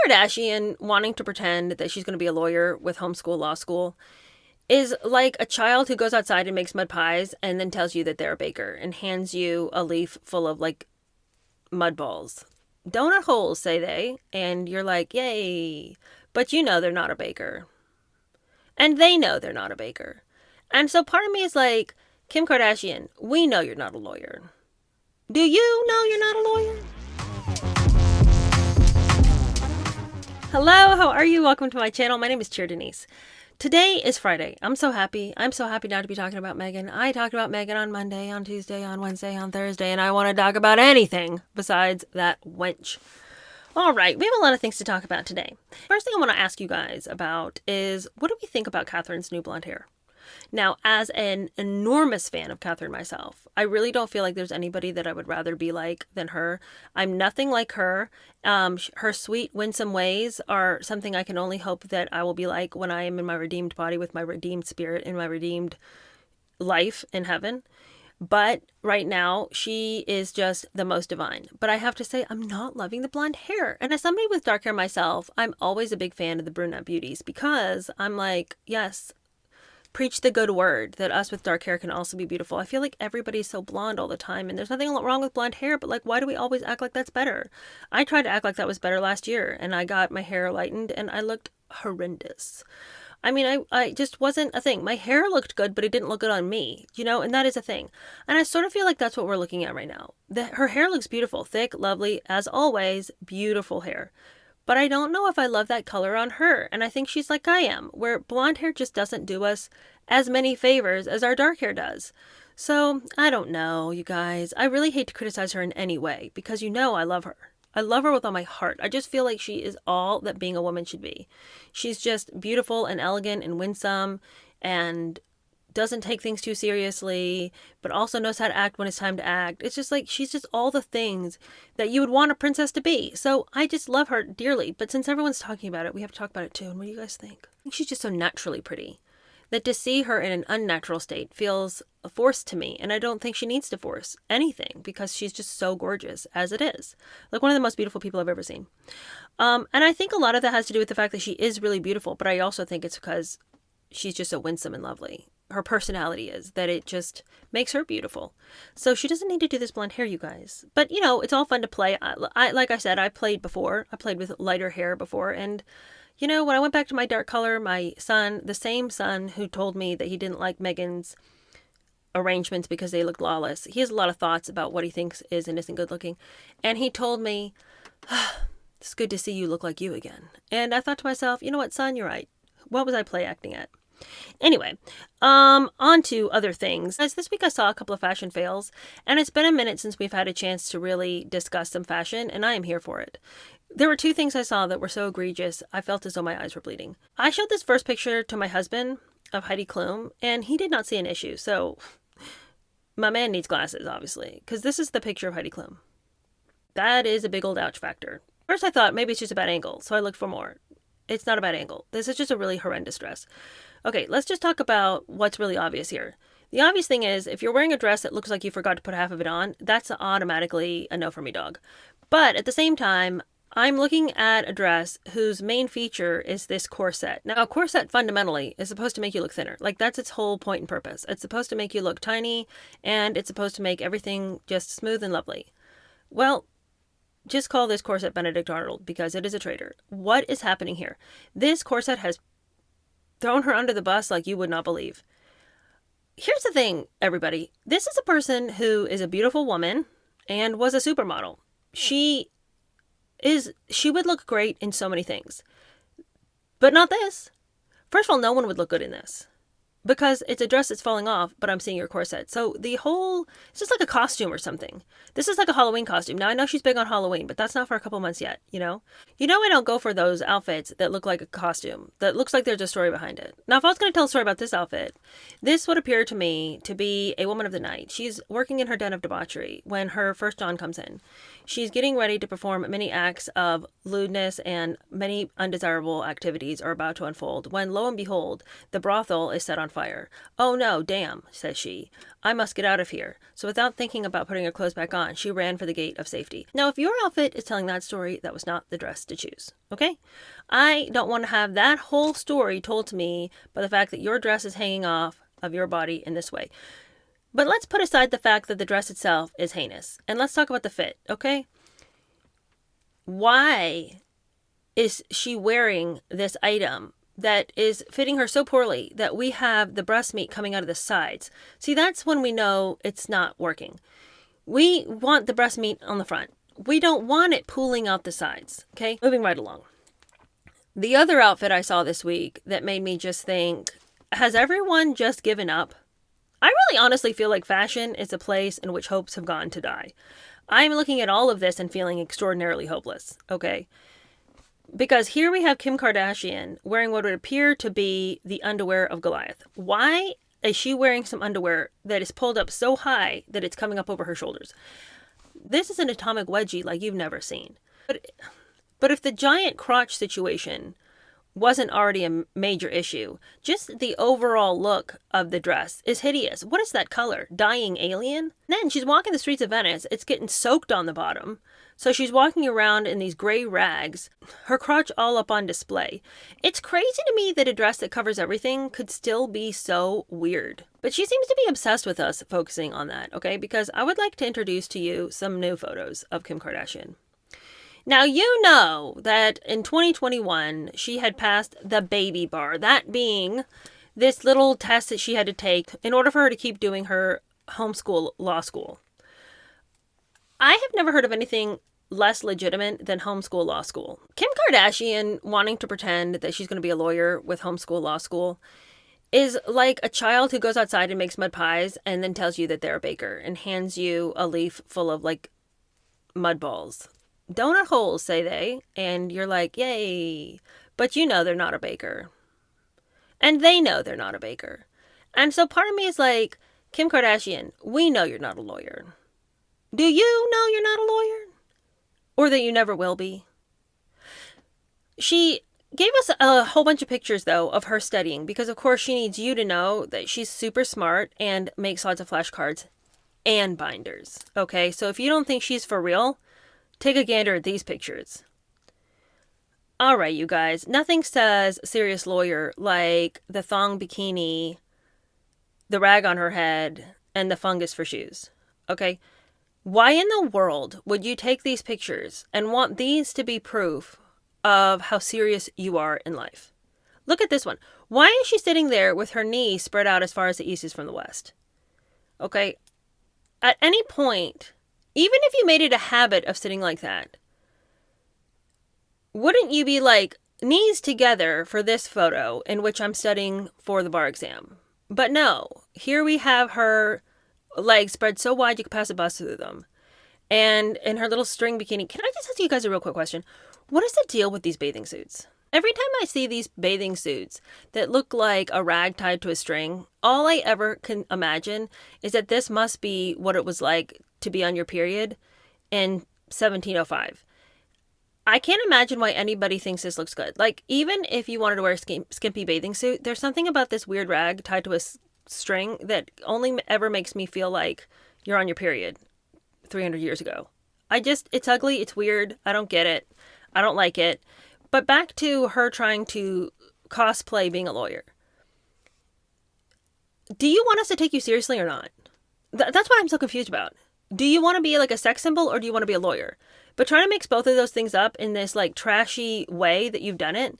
Kardashian wanting to pretend that she's going to be a lawyer with homeschool law school is like a child who goes outside and makes mud pies and then tells you that they're a baker and hands you a leaf full of like mud balls. Donut holes, say they, and you're like, yay. But you know they're not a baker. And they know they're not a baker. And so part of me is like, Kim Kardashian, we know you're not a lawyer. Do you know you're not a lawyer? Hello, how are you? Welcome to my channel. My name is Cheer Denise. Today is Friday. I'm so happy. I'm so happy not to be talking about Megan. I talked about Megan on Monday, on Tuesday, on Wednesday, on Thursday, and I want to talk about anything besides that wench. All right, we have a lot of things to talk about today. First thing I want to ask you guys about is, what do we think about Katherine's new blonde hair? Now, as an enormous fan of Katherine myself, I really don't feel like there's anybody that I would rather be like than her. I'm nothing like her. Her sweet, winsome ways are something I can only hope that I will be like when I am in my redeemed body with my redeemed spirit in my redeemed life in heaven. But right now, she is just the most divine. But I have to say, I'm not loving the blonde hair. And as somebody with dark hair myself, I'm always a big fan of the brunette beauties because I'm like, yes, preach the good word that us with dark hair can also be beautiful. I feel like everybody's so blonde all the time and there's nothing wrong with blonde hair, but like, why do we always act like that's better? I tried to act like that was better last year and I got my hair lightened and I looked horrendous. I mean, I just wasn't a thing. My hair looked good, but it didn't look good on me, you know, and that is a thing. And I sort of feel like that's what we're looking at right now. Her hair looks beautiful, thick, lovely, as always, beautiful hair. But I don't know if I love that color on her. And I think she's like I am, where blonde hair just doesn't do us as many favors as our dark hair does. So I don't know, you guys. I really hate to criticize her in any way because you know I love her. I love her with all my heart. I just feel like she is all that being a woman should be. She's just beautiful and elegant and winsome and doesn't take things too seriously, but also knows how to act when it's time to act. It's just like she's just all the things that you would want a princess to be. So I just love her dearly. But since everyone's talking about it, we have to talk about it too. And what do you guys think? I think she's just so naturally pretty that to see her in an unnatural state feels forced to me. And I don't think she needs to force anything because she's just so gorgeous as it is. Like one of the most beautiful people I've ever seen. And I think a lot of that has to do with the fact that she is really beautiful. But I also think it's because she's just so winsome and lovely. Her personality is that it just makes her beautiful. So she doesn't need to do this blonde hair, you guys. But, you know, it's all fun to play. Like I said, I played before. I played with lighter hair before. And, you know, when I went back to my dark color, my son, the same son who told me that he didn't like Megan's arrangements because they looked lawless. He has a lot of thoughts about what he thinks is and isn't good looking. And he told me, it's good to see you look like you again. And I thought to myself, you know what, son, you're right. What was I play acting at? Anyway, on to other things. As this week I saw a couple of fashion fails, and it's been a minute since we've had a chance to really discuss some fashion, and I am here for it. There were two things I saw that were so egregious, I felt as though my eyes were bleeding. I showed this first picture to my husband of Heidi Klum, and he did not see an issue, so my man needs glasses, obviously, because this is the picture of Heidi Klum. That is a big old ouch factor. First I thought maybe it's just a bad angle, so I looked for more. It's not a bad angle. This is just a really horrendous dress. Okay, let's just talk about what's really obvious here. The obvious thing is, if you're wearing a dress that looks like you forgot to put half of it on, that's automatically a no for me, dog. But at the same time, I'm looking at a dress whose main feature is this corset. Now, a corset fundamentally is supposed to make you look thinner. Like, that's its whole point and purpose. It's supposed to make you look tiny, and it's supposed to make everything just smooth and lovely. Well, just call this corset Benedict Arnold because it is a traitor. What is happening here? This corset has thrown her under the bus like you would not believe. Here's the thing, everybody. This is a person who is a beautiful woman and was a supermodel. She would look great in so many things. But not this. First of all, no one would look good in this. Because it's a dress that's falling off, but I'm seeing your corset. So it's just like a costume or something. This is like a Halloween costume. Now, I know she's big on Halloween, but that's not for a couple months yet, you know? You know I don't go for those outfits that look like a costume, that looks like there's a story behind it. Now, if I was going to tell a story about this outfit, this would appear to me to be a woman of the night. She's working in her den of debauchery when her first John comes in. She's getting ready to perform many acts of lewdness and many undesirable activities are about to unfold when, lo and behold, the brothel is set on fire. Oh no, damn, says she. I must get out of here. So without thinking about putting her clothes back on, she ran for the gate of safety. Now, if your outfit is telling that story, that was not the dress to choose, okay? I don't want to have that whole story told to me by the fact that your dress is hanging off of your body in this way. But let's put aside the fact that the dress itself is heinous, and let's talk about the fit, okay? Why is she wearing this item that is fitting her so poorly that we have the breast meat coming out of the sides? See, that's when we know it's not working. We want the breast meat on the front. We don't want it pooling out the sides, okay? Moving right along. The other outfit I saw this week that made me just think, has everyone just given up? I really honestly feel like fashion is a place in which hopes have gone to die. I'm looking at all of this and feeling extraordinarily hopeless, okay? Because here we have Kim Kardashian wearing what would appear to be the underwear of Goliath. Why is she wearing some underwear that is pulled up so high that it's coming up over her shoulders? This is an atomic wedgie like you've never seen. But if the giant crotch situation wasn't already a major issue, just the overall look of the dress is hideous. What is that color? Dying alien? And then she's walking the streets of Venice. It's getting soaked on the bottom. So she's walking around in these gray rags, her crotch all up on display. It's crazy to me that a dress that covers everything could still be so weird. But she seems to be obsessed with us focusing on that, okay? Because I would like to introduce to you some new photos of Kim Kardashian. Now, you know that in 2021, she had passed the baby bar, that being this little test that she had to take in order for her to keep doing her homeschool law school. I have never heard of anything less legitimate than homeschool law school. Kim Kardashian wanting to pretend that she's going to be a lawyer with homeschool law school is like a child who goes outside and makes mud pies and then tells you that they're a baker and hands you a leaf full of like mud balls. Donut holes, say they, and you're like, yay. But you know they're not a baker. And they know they're not a baker. And so part of me is like, Kim Kardashian, we know you're not a lawyer. Do you know you're not a lawyer? Or that you never will be? She gave us a whole bunch of pictures, though, of her studying, because of course she needs you to know that she's super smart and makes lots of flashcards and binders. Okay, so if you don't think she's for real, take a gander at these pictures. All right, you guys. Nothing says serious lawyer like the thong bikini, the rag on her head, and the fungus for shoes. Okay? Why in the world would you take these pictures and want these to be proof of how serious you are in life? Look at this one. Why is she sitting there with her knee spread out as far as the east is from the west? Okay? At any point, even if you made it a habit of sitting like that, wouldn't you be like, knees together for this photo in which I'm studying for the bar exam? But no, here we have her legs spread so wide you could pass a bus through them. And in her little string bikini. Can I just ask you guys a real quick question? What is the deal with these bathing suits? Every time I see these bathing suits that look like a rag tied to a string, all I ever can imagine is that this must be what it was like to be on your period in 1705. I can't imagine why anybody thinks this looks good. Like, even if you wanted to wear a skimpy bathing suit, there's something about this weird rag tied to a string that only ever makes me feel like you're on your period 300 years ago. It's ugly, it's weird, I don't get it, I don't like it. But back to her trying to cosplay being a lawyer. Do you want us to take you seriously or not? That's what I'm so confused about. Do you want to be like a sex symbol or do you want to be a lawyer? But trying to mix both of those things up in this like trashy way that you've done it,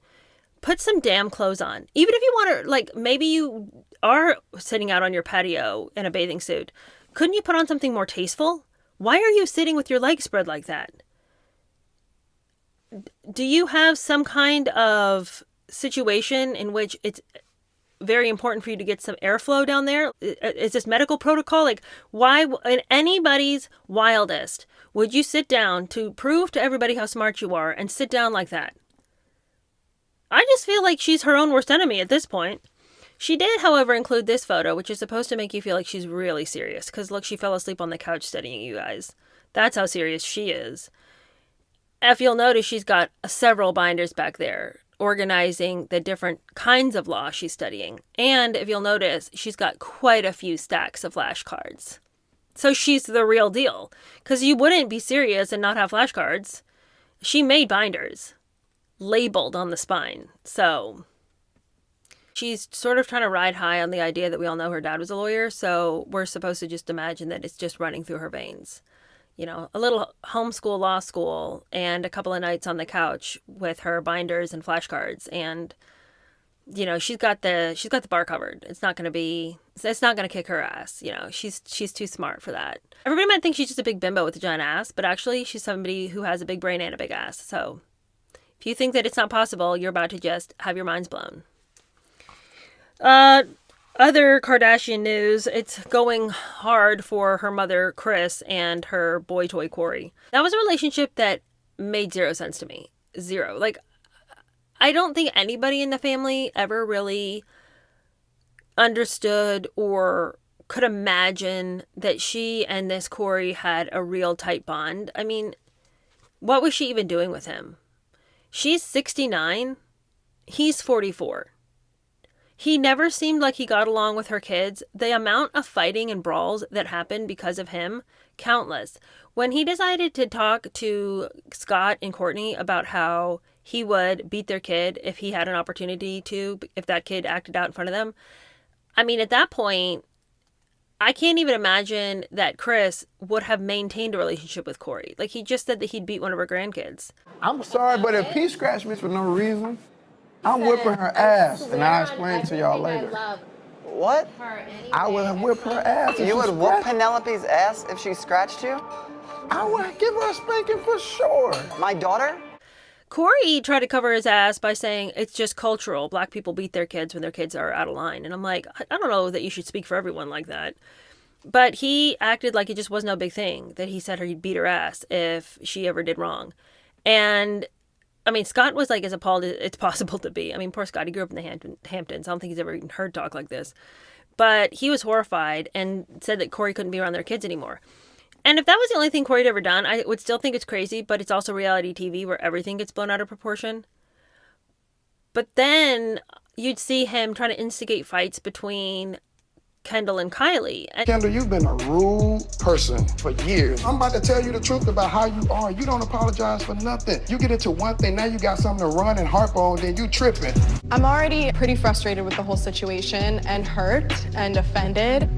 put some damn clothes on. Even if you want to, like, maybe you are sitting out on your patio in a bathing suit. Couldn't you put on something more tasteful? Why are you sitting with your legs spread like that? Do you have some kind of situation in which it's very important for you to get some airflow down there? Is this medical protocol? Like, why in anybody's wildest would you sit down to prove to everybody how smart you are and sit down like that? I just feel like she's her own worst enemy at this point. She did, however, include this photo, which is supposed to make you feel like she's really serious. Because look, she fell asleep on the couch studying, you guys. That's how serious she is. If you'll notice, she's got several binders back there. organizing the different kinds of law she's studying. And if you'll notice, she's got quite a few stacks of flashcards. So she's the real deal. Because you wouldn't be serious and not have flashcards. She made binders labeled on the spine. So she's sort of trying to ride high on the idea that we all know her dad was a lawyer. So we're supposed to just imagine that it's just running through her veins. You know, a little homeschool law school and a couple of nights on the couch with her binders and flashcards. And, you know, she's got the bar covered. It's not going to kick her ass. You know, she's too smart for that. Everybody might think she's just a big bimbo with a giant ass, but actually she's somebody who has a big brain and a big ass. So if you think that it's not possible, you're about to just have your minds blown. Other Kardashian news, it's going hard for her mother, Kris, and her boy toy, Corey. That was a relationship that made zero sense to me. Zero. Like, I don't think anybody in the family ever really understood or could imagine that she and this Corey had a real tight bond. I mean, what was she even doing with him? She's 69. He's 44. He never seemed like he got along with her kids. The amount of fighting and brawls that happened because of him, countless. When he decided to talk to Scott and Courtney about how he would beat their kid if he had an opportunity to, if that kid acted out in front of them. I mean, at that point, I can't even imagine that Kris would have maintained a relationship with Corey. Like, he just said that he'd beat one of her grandkids. I'm sorry, but if he scratched me for no reason, I'm whipping her ass, and I'll explain to y'all later. What? I would whip her ass. You would whoop Penelope's ass if she scratched you? I would give her a spanking for sure. My daughter? Corey tried to cover his ass by saying it's just cultural. Black people beat their kids when their kids are out of line. And I'm like, I don't know that you should speak for everyone like that. But he acted like it just was no big thing, that he said he'd beat her ass if she ever did wrong. And I mean, Scott was like as appalled as it's possible to be. I mean, poor Scott, he grew up in the Hamptons. I don't think he's ever even heard talk like this. But he was horrified and said that Corey couldn't be around their kids anymore. And if that was the only thing Corey'd ever done, I would still think it's crazy, but it's also reality TV where everything gets blown out of proportion. But then you'd see him trying to instigate fights between Kendall and Kylie. Kendall, you've been a rude person for years. I'm about to tell you the truth about how you are. You don't apologize for nothing. You get into one thing, now you got something to run and harp on, then you tripping. I'm already pretty frustrated with the whole situation and hurt and offended.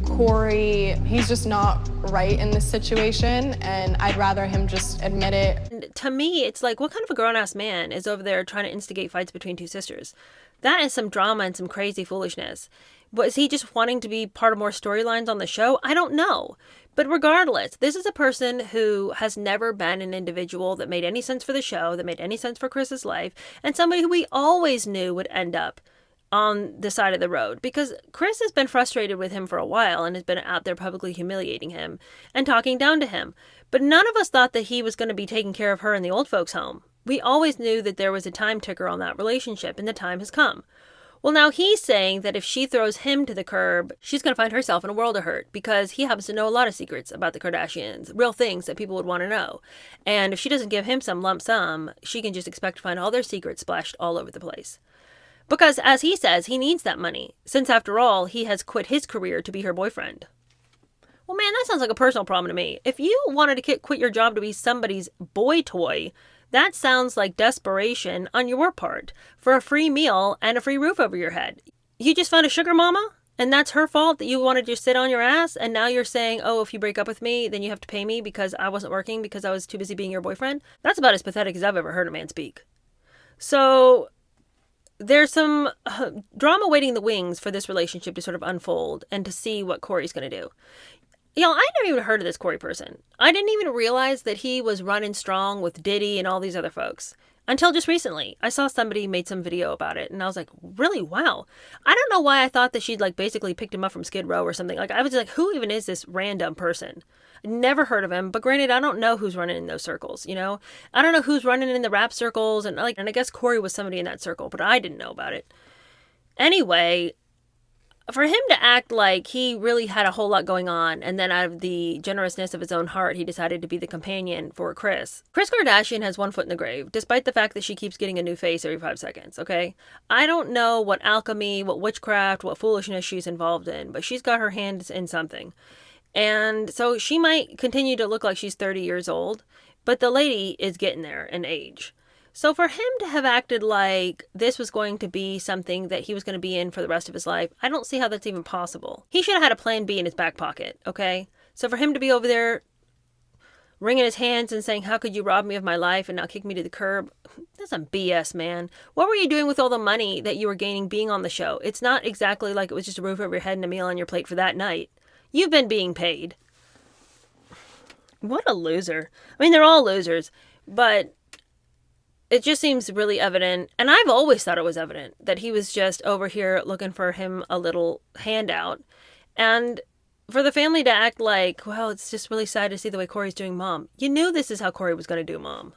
Corey, he's just not right in this situation, and I'd rather him just admit it. And to me, it's like, what kind of a grown-ass man is over there trying to instigate fights between two sisters? That is some drama and some crazy foolishness. Was he just wanting to be part of more storylines on the show? I don't know. But regardless, this is a person who has never been an individual that made any sense for the show, that made any sense for Chris's life, and somebody who we always knew would end up on the side of the road, because Kris has been frustrated with him for a while and has been out there publicly humiliating him and talking down to him. But none of us thought that he was going to be taking care of her in the old folks' home. We always knew that there was a time ticker on that relationship, and the time has come. Well, now he's saying that if she throws him to the curb, she's going to find herself in a world of hurt, because he happens to know a lot of secrets about the Kardashians, real things that people would want to know. And if she doesn't give him some lump sum, she can just expect to find all their secrets splashed all over the place. Because, as he says, he needs that money, since, after all, he has quit his career to be her boyfriend. Well, man, that sounds like a personal problem to me. If you wanted to quit your job to be somebody's boy toy, that sounds like desperation on your part for a free meal and a free roof over your head. You just found a sugar mama, and that's her fault that you wanted to sit on your ass, and now you're saying, oh, if you break up with me, then you have to pay me because I wasn't working because I was too busy being your boyfriend? That's about as pathetic as I've ever heard a man speak. So there's some drama waiting in the wings for this relationship to sort of unfold and to see what Corey's going to do. You know, I never even heard of this Corey person. I didn't even realize that he was running strong with Diddy and all these other folks until just recently. I saw somebody made some video about it, and I was like, really? Wow. I don't know why I thought that she'd like basically picked him up from Skid Row or something. Like, I was like, who even is this random person? Never heard of him, but granted, I don't know who's running in those circles, you know? I don't know who's running in the rap circles, and I guess Corey was somebody in that circle, but I didn't know about it. Anyway, for him to act like he really had a whole lot going on, and then out of the generousness of his own heart, he decided to be the companion for Kris. Kris Kardashian has one foot in the grave, despite the fact that she keeps getting a new face every 5 seconds, okay? I don't know what alchemy, what witchcraft, what foolishness she's involved in, but she's got her hands in something. And so she might continue to look like she's 30 years old, but the lady is getting there in age. So for him to have acted like this was going to be something that he was going to be in for the rest of his life, I don't see how that's even possible. He should have had a plan B in his back pocket, okay? So for him to be over there wringing his hands and saying, how could you rob me of my life and not kick me to the curb? That's some BS, man. What were you doing with all the money that you were gaining being on the show? It's not exactly like it was just a roof over your head and a meal on your plate for that night. You've been being paid. What a loser. I mean, they're all losers, but it just seems really evident, and I've always thought it was evident, that he was just over here looking for him a little handout. And for the family to act like, well, it's just really sad to see the way Corey's doing Mom. You knew this is how Corey was going to do Mom.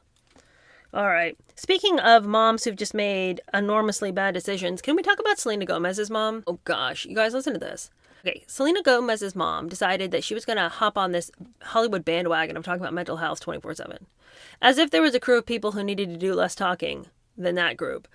All right. Speaking of moms who've just made enormously bad decisions, can we talk about Selena Gomez's mom? Oh, gosh. You guys, listen to this. Okay, Selena Gomez's mom decided that she was going to hop on this Hollywood bandwagon of talking about mental health 24/7. As if there was a crew of people who needed to do less talking than that group.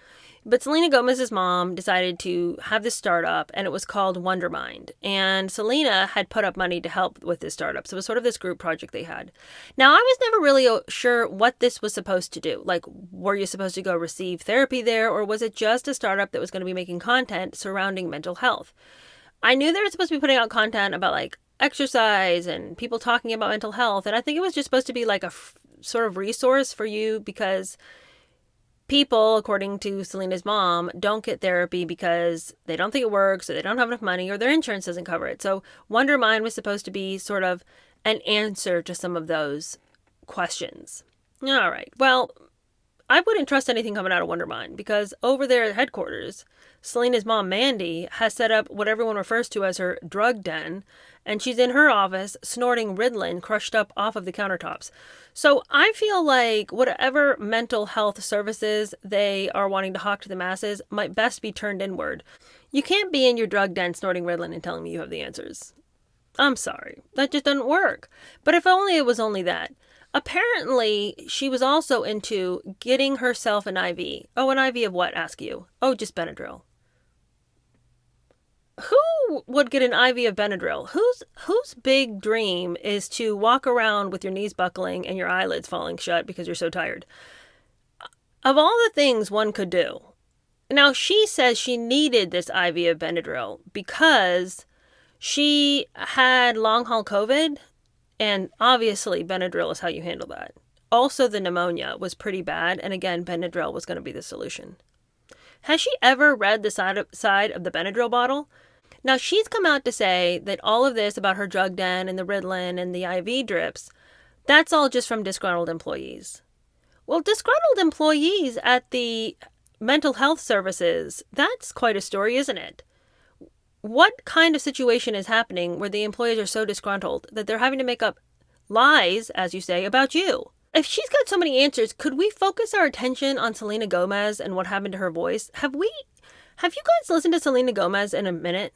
But Selena Gomez's mom decided to have this startup, and it was called Wondermind. And Selena had put up money to help with this startup. So it was sort of this group project they had. Now, I was never really sure what this was supposed to do. Like, were you supposed to go receive therapy there, or was it just a startup that was going to be making content surrounding mental health? I knew they were supposed to be putting out content about, like, exercise and people talking about mental health. And I think it was just supposed to be like a sort of resource for you because people, according to Selena's mom, don't get therapy because they don't think it works or they don't have enough money or their insurance doesn't cover it. So Wondermind was supposed to be sort of an answer to some of those questions. All right. Well, I wouldn't trust anything coming out of Wondermind because over there at headquarters, Selena's mom, Mandy, has set up what everyone refers to as her drug den, and she's in her office snorting Ritalin crushed up off of the countertops. So I feel like whatever mental health services they are wanting to hawk to the masses might best be turned inward. You can't be in your drug den snorting Ritalin and telling me you have the answers. I'm sorry. That just doesn't work. But if only it was only that. Apparently, she was also into getting herself an IV. Oh, an IV of what, ask you? Oh, just Benadryl. Who would get an IV of Benadryl? Whose big dream is to walk around with your knees buckling and your eyelids falling shut because you're so tired? Of all the things one could do. Now, she says she needed this IV of Benadryl because she had long-haul COVID, and obviously Benadryl is how you handle that. Also, the pneumonia was pretty bad, and again, Benadryl was going to be the solution. Has she ever read the side of the Benadryl bottle? Now, she's come out to say that all of this about her drug den and the Ritalin and the IV drips, that's all just from disgruntled employees. Well, disgruntled employees at the mental health services, that's quite a story, isn't it? What kind of situation is happening where the employees are so disgruntled that they're having to make up lies, as you say, about you? If she's got so many answers, could we focus our attention on Selena Gomez and what happened to her voice? Have you guys listened to Selena Gomez in a minute?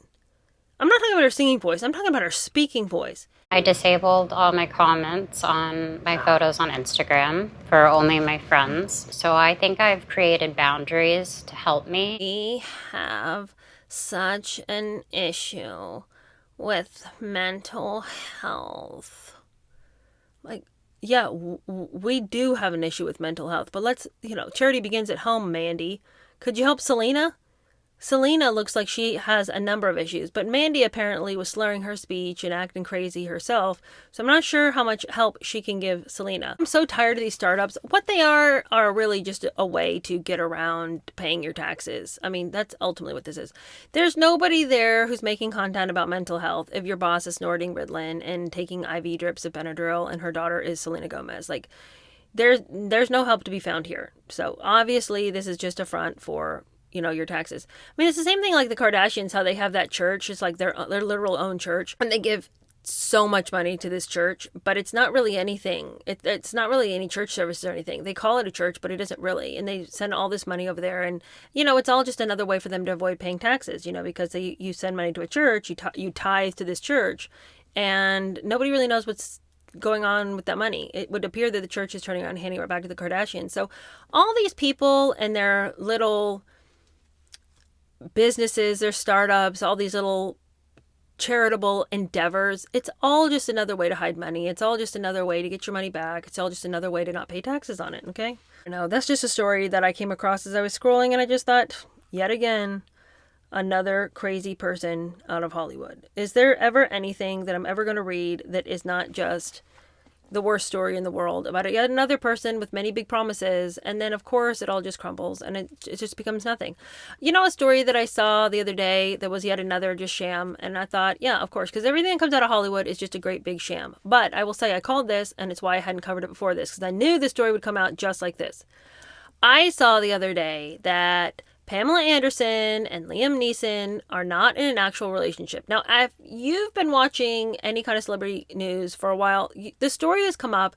I'm not talking about her singing voice. I'm talking about her speaking voice. I disabled all my comments on my photos on Instagram for only my friends. So I think I've created boundaries to help me. We have such an issue with mental health. Like, yeah, we do have an issue with mental health, but let's, charity begins at home, Mandy. Could you help Selena? Selena looks like she has a number of issues, but Mandy apparently was slurring her speech and acting crazy herself, so I'm not sure how much help she can give Selena. I'm so tired of these startups. What they are really just a way to get around paying your taxes. I mean, that's ultimately what this is. There's nobody there who's making content about mental health if your boss is snorting Ritalin and taking IV drips of Benadryl and her daughter is Selena Gomez. Like, there's no help to be found here. So obviously this is just a front for your taxes. I mean, it's the same thing like the Kardashians, how they have that church. It's like their literal own church. And they give so much money to this church, but it's not really anything. It's not really any church services or anything. They call it a church, but it isn't really. And they send all this money over there. And, it's all just another way for them to avoid paying taxes, because you send money to a church, you tithe to this church, and nobody really knows what's going on with that money. It would appear that the church is turning around and handing it back to the Kardashians. So all these people and their little businesses, their startups, all these little charitable endeavors, it's all just another way to hide money. It's all just another way to get your money back. It's all just another way to not pay taxes on it, okay? That's just a story that I came across as I was scrolling, and I just thought, yet again, another crazy person out of Hollywood. Is there ever anything that I'm ever going to read that is not just the worst story in the world about yet another person with many big promises, and then of course it all just crumbles and it just becomes nothing? A story that I saw the other day that was yet another just sham, and I thought, yeah, of course, because everything that comes out of Hollywood is just a great big sham. But I will say I called this, and it's why I hadn't covered it before this, because I knew this story would come out just like this. I saw the other day that Pamela Anderson and Liam Neeson are not in an actual relationship. Now, if you've been watching any kind of celebrity news for a while, the story has come up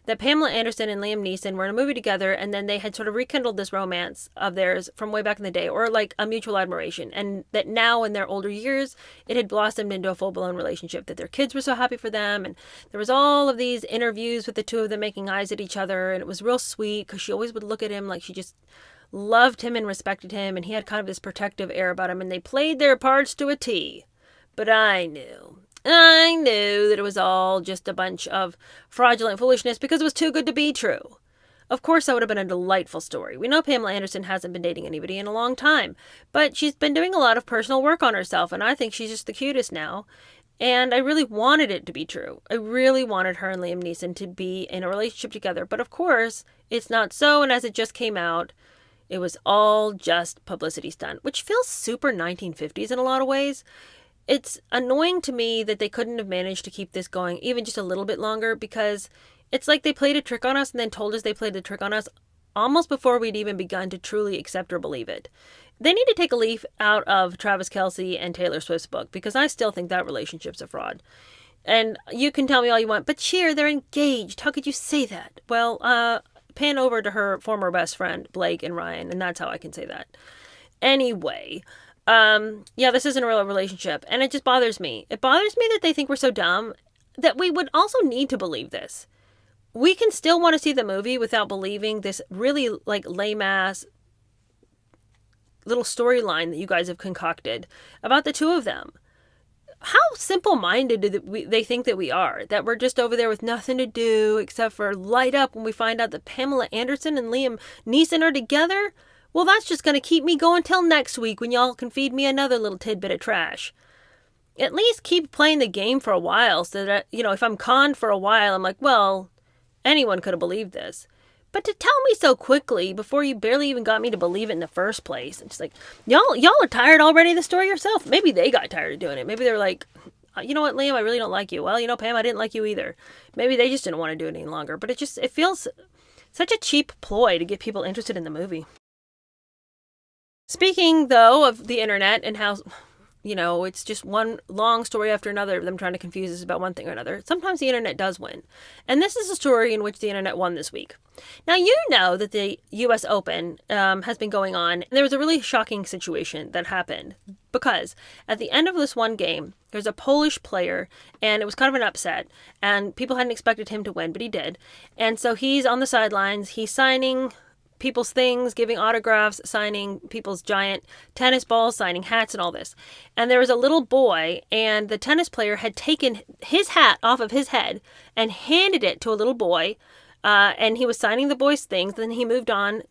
that Pamela Anderson and Liam Neeson were in a movie together, and then they had sort of rekindled this romance of theirs from way back in the day, or like a mutual admiration, and that now in their older years, it had blossomed into a full-blown relationship, that their kids were so happy for them, and there was all of these interviews with the two of them making eyes at each other, and it was real sweet, because she always would look at him like she just loved him and respected him, and he had kind of this protective air about him, and they played their parts to a T. But I knew that it was all just a bunch of fraudulent foolishness because it was too good to be true. Of course, that would have been a delightful story. We know Pamela Anderson hasn't been dating anybody in a long time, but she's been doing a lot of personal work on herself, and I think she's just the cutest now. And I really wanted it to be true. I really wanted her and Liam Neeson to be in a relationship together, but of course, it's not so, and as it just came out, it was all just publicity stunt, which feels super 1950s in a lot of ways. It's annoying to me that they couldn't have managed to keep this going even just a little bit longer, because it's like they played a trick on us and then told us they played the trick on us almost before we'd even begun to truly accept or believe it. They need to take a leaf out of Travis Kelce and Taylor Swift's book, because I still think that relationship's a fraud. And you can tell me all you want, but Cheer, they're engaged. How could you say that? Well, pan over to her former best friend, Blake and Ryan, and that's how I can say that. Anyway, this isn't a real relationship, and it just bothers me. It bothers me that they think we're so dumb that we would also need to believe this. We can still want to see the movie without believing this really lame-ass little storyline that you guys have concocted about the two of them. How simple-minded do they think that we are? That we're just over there with nothing to do except for light up when we find out that Pamela Anderson and Liam Neeson are together? Well, that's just going to keep me going till next week when y'all can feed me another little tidbit of trash. At least keep playing the game for a while so that, if I'm conned for a while, I'm like, well, anyone could have believed this. But to tell me so quickly before you barely even got me to believe it in the first place, it's like, y'all are tired already of the story yourself. Maybe they got tired of doing it. Maybe they're like, you know what, Liam, I really don't like you. Well, Pam, I didn't like you either. Maybe they just didn't want to do it any longer. But it feels such a cheap ploy to get people interested in the movie. Speaking, though, of the internet and how, it's just one long story after another of them trying to confuse us about one thing or another, sometimes the internet does win. And this is a story in which the internet won this week. Now, you know that the U.S. Open has been going on, and there was a really shocking situation that happened, because at the end of this one game, there's a Polish player, and it was kind of an upset, and people hadn't expected him to win, but he did. And so he's on the sidelines, he's signing people's things, giving autographs, signing people's giant tennis balls, signing hats and all this. And there was a little boy, and the tennis player had taken his hat off of his head and handed it to a little boy, and he was signing the boy's things, then he moved on,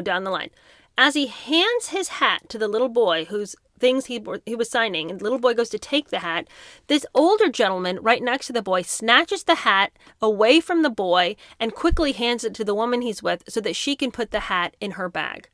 down the line. As he hands his hat to the little boy whose things he was signing, and the little boy goes to take the hat, this older gentleman right next to the boy snatches the hat away from the boy and quickly hands it to the woman he's with so that she can put the hat in her bag.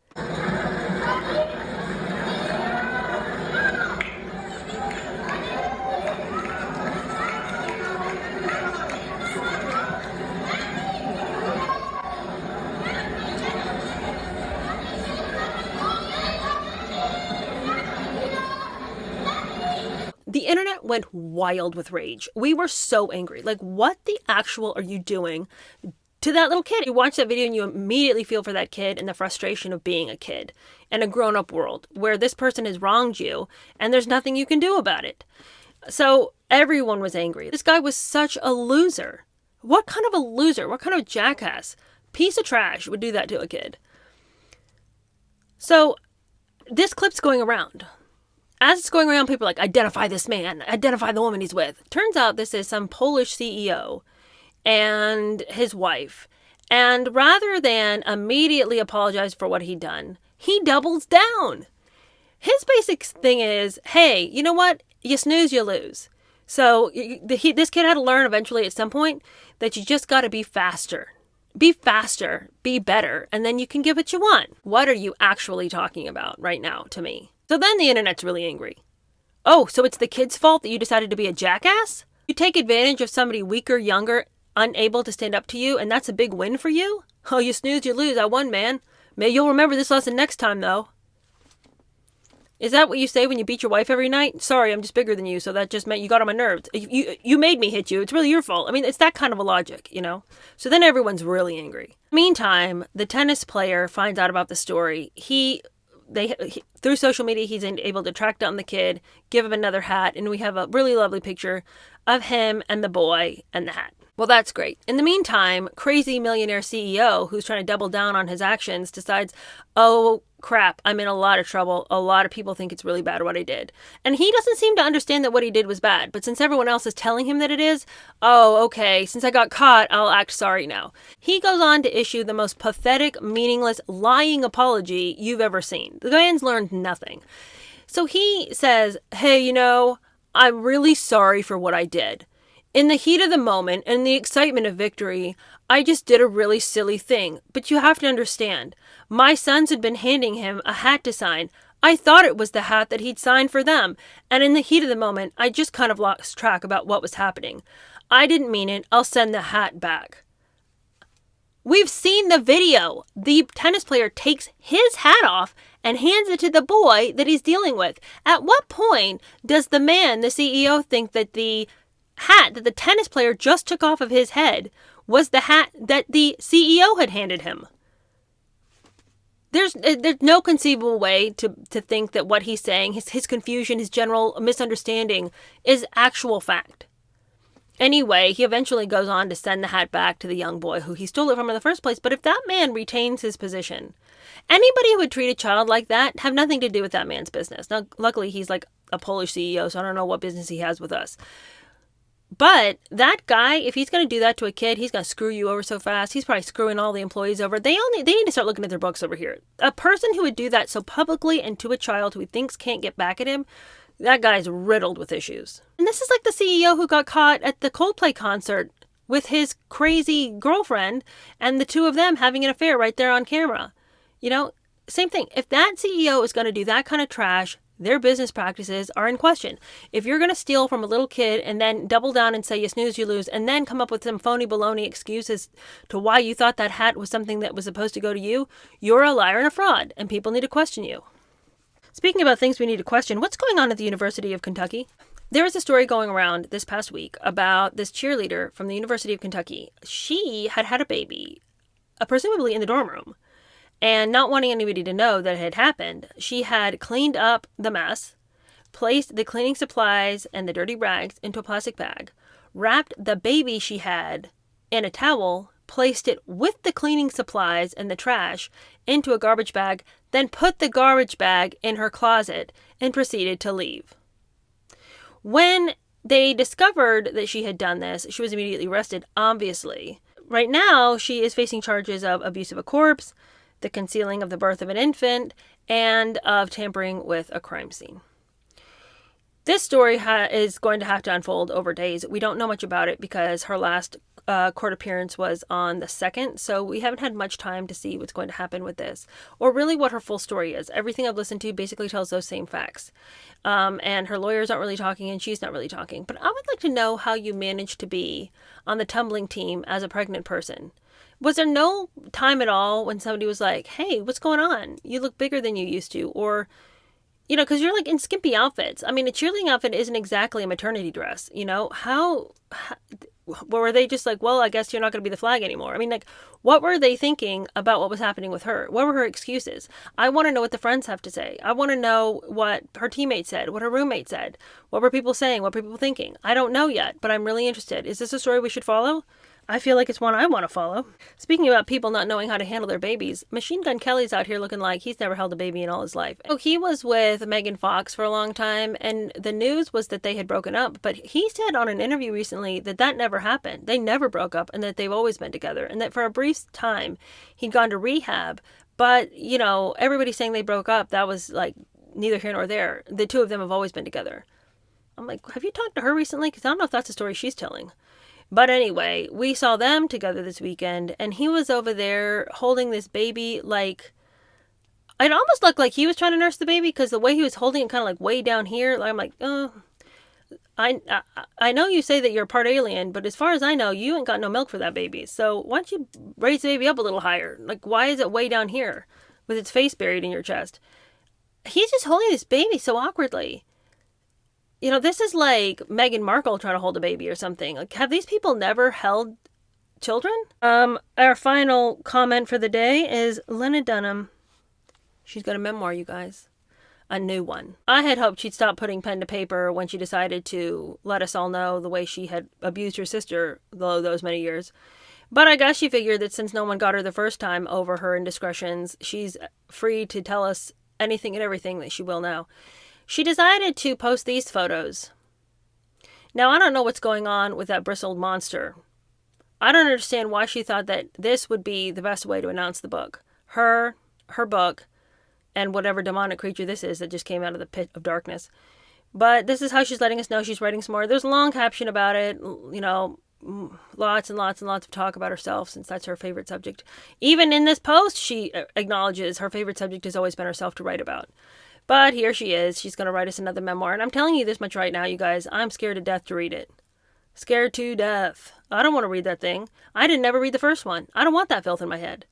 The internet went wild with rage. We were so angry. Like, what the actual are you doing to that little kid? You watch that video and you immediately feel for that kid and the frustration of being a kid in a grown-up world where this person has wronged you and there's nothing you can do about it. So everyone was angry. This guy was such a loser. What kind of a loser? What kind of jackass? Piece of trash would do that to a kid. So this clip's going around. As it's going around, people are like, identify this man, identify the woman he's with. Turns out this is some Polish CEO and his wife. And rather than immediately apologize for what he'd done, he doubles down. His basic thing is, hey, you know what? You snooze, you lose. So this kid had to learn eventually at some point that you just got to be faster. Be faster, be better, and then you can get what you want. What are you actually talking about right now to me? So then the internet's really angry. Oh, so it's the kid's fault that you decided to be a jackass? You take advantage of somebody weaker, younger, unable to stand up to you, and that's a big win for you? Oh, you snooze, you lose. I won, man. Maybe you'll remember this lesson next time, though. Is that what you say when you beat your wife every night? Sorry, I'm just bigger than you, so that just meant you got on my nerves. You made me hit you. It's really your fault. I mean, it's that kind of a logic, you know? So then everyone's really angry. Meantime, the tennis player finds out about the story. Through social media, he's able to track down the kid, give him another hat, and we have a really lovely picture of him and the boy and the hat. Well, that's great. In the meantime, crazy millionaire CEO who's trying to double down on his actions decides, oh, crap, I'm in a lot of trouble. A lot of people think it's really bad what I did. And he doesn't seem to understand that what he did was bad. But since everyone else is telling him that it is, oh, okay, since I got caught, I'll act sorry now. He goes on to issue the most pathetic, meaningless, lying apology you've ever seen. The man's learned nothing. So he says, hey, you know, I'm really sorry for what I did. In the heat of the moment and the excitement of victory, I just did a really silly thing. But you have to understand, my sons had been handing him a hat to sign. I thought it was the hat that he'd signed for them. And in the heat of the moment, I just kind of lost track about what was happening. I didn't mean it. I'll send the hat back. We've seen the video. The tennis player takes his hat off and hands it to the boy that he's dealing with. At what point does the man, the CEO, think that the hat that the tennis player just took off of his head was the hat that the CEO had handed him? There's no conceivable way to think that what he's saying, his confusion, his general misunderstanding is actual fact. Anyway, he eventually goes on to send the hat back to the young boy who he stole it from in the first place. But if that man retains his position, anybody who would treat a child like that have nothing to do with that man's business. Now, luckily, he's like a Polish CEO, so I don't know what business he has with us. But that guy, if he's going to do that to a kid, he's going to screw you over so fast. He's probably screwing all the employees over. They need to start looking at their books over here. A person who would do that so publicly and to a child who he thinks can't get back at him, that guy's riddled with issues. And this is like the CEO who got caught at the Coldplay concert with his crazy girlfriend and the two of them having an affair right there on camera. You know, same thing. If that CEO is going to do that kind of trash, their business practices are in question. If you're going to steal from a little kid and then double down and say you snooze, you lose, and then come up with some phony baloney excuses to why you thought that hat was something that was supposed to go to you, you're a liar and a fraud, and people need to question you. Speaking about things we need to question, what's going on at the University of Kentucky? There was a story going around this past week about this cheerleader from the University of Kentucky. She had had a baby, presumably in the dorm room. And not wanting anybody to know that it had happened, she had cleaned up the mess, placed the cleaning supplies and the dirty rags into a plastic bag, wrapped the baby she had in a towel, placed it with the cleaning supplies and the trash into a garbage bag, then put the garbage bag in her closet and proceeded to leave. When they discovered that she had done this, she was immediately arrested, obviously. Right now, she is facing charges of abuse of a corpse, the concealing of the birth of an infant, and of tampering with a crime scene. This story is going to have to unfold over days. We don't know much about it because her last court appearance was on the 2nd, so we haven't had much time to see what's going to happen with this, or really what her full story is. Everything I've listened to basically tells those same facts. And her lawyers aren't really talking, and she's not really talking. But I would like to know how you managed to be on the tumbling team as a pregnant person. Was there no time at all when somebody was like, hey, what's going on? You look bigger than you used to. Or You know, because you're like in skimpy outfits. I mean, a cheerleading outfit isn't exactly a maternity dress. You know, how were they just like, well, I guess you're not going to be the flag anymore? I mean, like, what were they thinking about what was happening with her? What were her excuses? I want to know what the friends have to say. I want to know what her teammate said, what her roommate said. What were people saying? What were people thinking? I don't know yet, but I'm really interested. Is this a story we should follow? I feel like it's one I want to follow. Speaking about people not knowing how to handle their babies, Machine Gun Kelly's out here looking like he's never held a baby in all his life. Oh, he was with Megan Fox for a long time, and the news was that they had broken up, but he said on an interview recently that that never happened. They never broke up, and that they've always been together, and that for a brief time he'd gone to rehab, but, you know, everybody saying they broke up, that was like neither here nor there. The two of them have always been together. I'm like, have you talked to her recently? Because I don't know if that's the story she's telling. But anyway, we saw them together this weekend, and he was over there holding this baby like, it almost looked like he was trying to nurse the baby, because the way he was holding it kind of like way down here, like, I'm like, oh, I know you say that you're part alien, but as far as I know, you ain't got no milk for that baby. So why don't you raise the baby up a little higher? Like, why is it way down here with its face buried in your chest? He's just holding this baby so awkwardly. You know, this is like Meghan Markle trying to hold a baby or something. Like, have these people never held children? Our final comment for the day is Lena Dunham. She's got a memoir, you guys. A new one. I had hoped she'd stop putting pen to paper when she decided to let us all know the way she had abused her sister those many years. But I guess she figured that since no one got her the first time over her indiscretions, she's free to tell us anything and everything that she will now. She decided to post these photos. Now, I don't know what's going on with that bristled monster. I don't understand why she thought that this would be the best way to announce the book. Her book, and whatever demonic creature this is that just came out of the pit of darkness. But this is how she's letting us know she's writing some more. There's a long caption about it, you know, lots and lots and lots of talk about herself, since that's her favorite subject. Even in this post, she acknowledges her favorite subject has always been herself to write about. But here she is. She's going to write us another memoir. And I'm telling you this much right now, you guys. I'm scared to death to read it. Scared to death. I don't want to read that thing. I didn't ever read the first one. I don't want that filth in my head.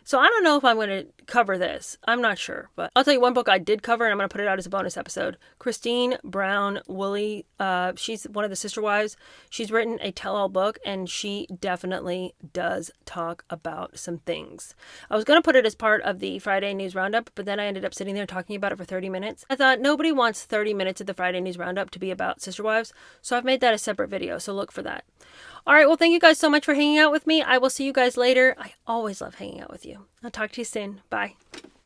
So I don't know if I'm going to cover this. I'm not sure. But I'll tell you one book I did cover, and I'm going to put it out as a bonus episode. Christine Brown Woolley. She's one of the sister wives. She's written a tell-all book, and she definitely does talk about some things. I was going to put it as part of the Friday News Roundup, but then I ended up sitting there talking about it for 30 minutes. I thought nobody wants 30 minutes of the Friday News Roundup to be about sister wives, so I've made that a separate video, so look for that. All right, well, thank you guys so much for hanging out with me. I will see you guys later. I always love hanging out with you. I'll talk to you soon. Bye.